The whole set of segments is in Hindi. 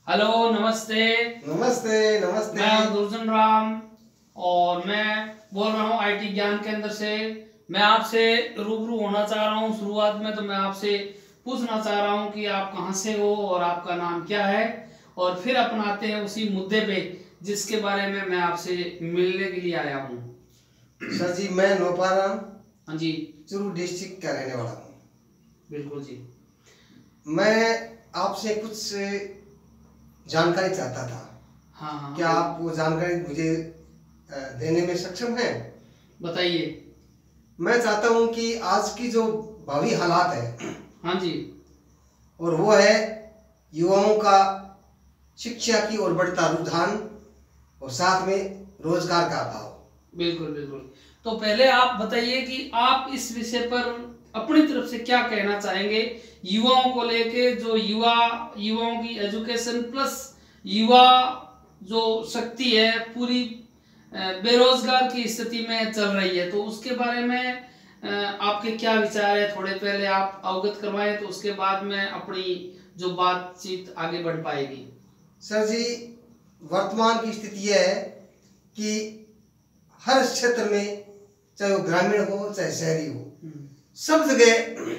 हेलो, नमस्ते। नमस्ते नमस्ते। मैं दुर्जन राम और मैं बोल रहा हूँ आईटी ज्ञान केंद्र से। मैं आपसे रूबरू होना चाह रहा हूँ। शुरुआत में तो मैं आपसे पूछना चाह रहा हूँ कि आप कहाँ से हो और आपका नाम क्या है, और फिर अपनाते हैं उसी मुद्दे पे जिसके बारे में मैं आपसे मिलने के लिए आया हूँ। सर जी, मैं नोपाराम हाँ जी, चुरू डिस्ट्रिक्ट का रहने वाला हूँ। बिल्कुल जी। मैं आपसे कुछ जानकारी चाहता था। हाँ हाँ, क्या आप वो जानकारी मुझे देने में सक्षम हैं? बताइए। मैं चाहता हूँ कि आज की जो भावी हालात है, हाँ जी, और वो है युवाओं का शिक्षा की ओर बढ़ता रुझान और साथ में रोजगार का अभाव। बिल्कुल बिल्कुल। तो पहले आप बताइए कि आप इस विषय पर अपनी तरफ से क्या कहना चाहेंगे युवाओं को लेके, जो युवाओं की एजुकेशन प्लस युवा जो शक्ति है पूरी बेरोजगार की स्थिति में चल रही है, तो उसके बारे में आपके क्या विचार है? थोड़े पहले आप अवगत करवाएं, तो उसके बाद में अपनी जो बातचीत आगे बढ़ पाएगी। सर जी, वर्तमान की स्थिति यह है कि हर क्षेत्र में, चाहे वो ग्रामीण हो चाहे शहरी हो, सब जगह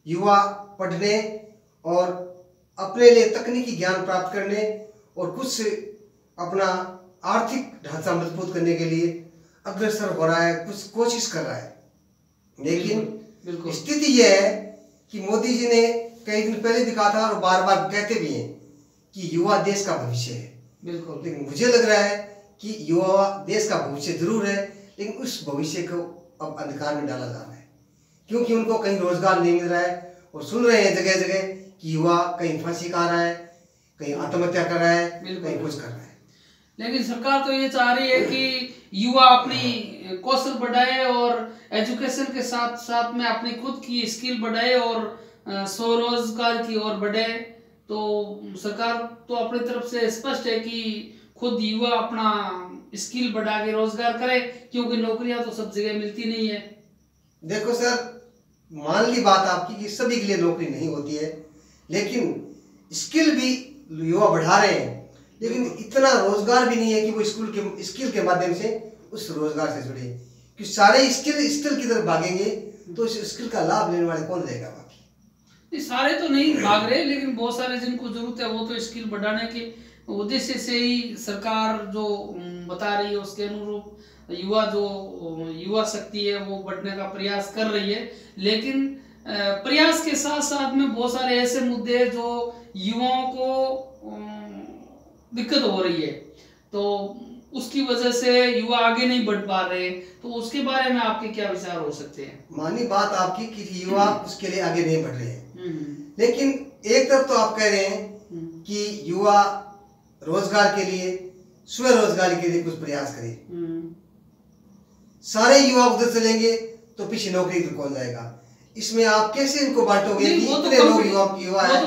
युवा पढ़ने और अपने लिए तकनीकी ज्ञान प्राप्त करने और कुछ अपना आर्थिक ढांचा मजबूत करने के लिए अग्रसर हो रहा है, कुछ कोशिश कर रहा है। लेकिन स्थिति यह है कि मोदी जी ने कई दिन पहले भी कहा था और बार बार कहते भी हैं कि युवा देश का भविष्य है। बिल्कुल। लेकिन मुझे लग रहा है कि युवा देश का भविष्य जरूर है, लेकिन उस भविष्य को अब अंधकार में डाला जा रहा है, क्योंकि उनको कहीं रोजगार नहीं मिल रहा है। और सुन रहे हैं जगह जगह कि युवा कहीं फांसी खा रहा है, कहीं आत्महत्या कर रहा है, कहीं कुछ कर रहा है। लेकिन सरकार तो ये चाह रही है कि युवा अपनी कौशल बढ़ाए और एजुकेशन के साथ साथ में अपनी खुद की स्किल बढ़ाए और स्वरोजगार की ओर बढ़े। तो सरकार तो अपनी तरफ से स्पष्ट है कि खुद युवा अपना स्किल बढ़ा के रोजगार करे, क्योंकि नौकरियां तो सब जगह मिलती नहीं है। देखो सर, मान ली बात आपकी कि सभी के लिए नौकरी नहीं होती है, लेकिन स्किल भी युवा बढ़ा रहे हैं, लेकिन इतना रोजगार भी नहीं है कि वो स्किल के माध्यम से उस रोजगार से जुड़े। कि सारे स्किल की तरफ भागेंगे तो इस स्किल का लाभ लेने वाले कौन रहेगा? बाकी सारे तो नहीं भाग रहे, लेकिन बहुत सारे जिनको जरूरत है वो तो स्किल बढ़ाने के उद्देश्य से ही सरकार जो बता रही है उसके अनुरूप युवा शक्ति है वो बढ़ने का प्रयास कर रही है। लेकिन प्रयास के साथ साथ में बहुत सारे ऐसे मुद्दे हैं जो युवाओं को दिक्कत हो रही है, तो उसकी वजह से युवा आगे नहीं बढ़ पा रहे। तो उसके बारे में आपके क्या विचार हो सकते हैं? मानी बात आपकी कि युवा उसके लिए आगे नहीं बढ़ रहे हैं, लेकिन एक तरफ तो आप कह रहे हैं कि युवा रोजगार के लिए, स्वरोजगार के लिए कुछ प्रयास करें। सारे युवा उधर चलेंगे तो पीछे नौकरी तो कौन जाएगा? इसमें आप कैसे इनको बांटोगे? वो तो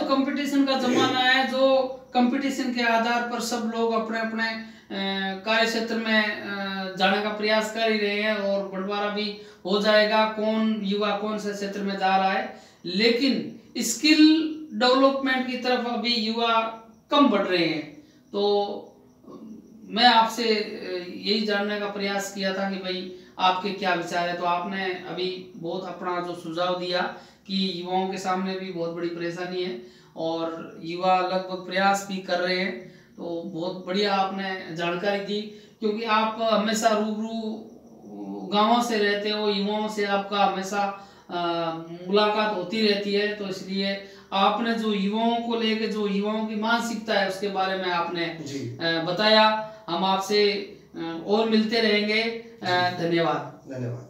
कंपटीशन का जमाना है, जो कंपटीशन के आधार पर सब लोग अपने अपने कार्य क्षेत्र में जाने का प्रयास कर ही रहे हैं और बंटवारा भी हो जाएगा कौन युवा कौन से क्षेत्र में जा रहा है। लेकिन स्किल डेवलपमेंट की तरफ अभी युवा कम बढ़ रहे हैं। तो मैं आपसे यही जानने का प्रयास किया था कि भाई आपके क्या विचार है। तो आपने अभी बहुत अपना जो सुझाव दिया कि युवाओं के सामने भी बहुत बड़ी परेशानी है और युवा लगभग प्रयास भी कर रहे हैं, तो बहुत बढ़िया आपने जानकारी दी। क्योंकि आप हमेशा रूबरू गांवों से रहते हो, युवाओं से आपका हमेशा मुलाकात होती रहती है, तो इसलिए आपने जो युवाओं को लेकर जो युवाओं की मानसिकता है उसके बारे में आपने बताया। हम आपसे और मिलते रहेंगे। धन्यवाद। धन्यवाद।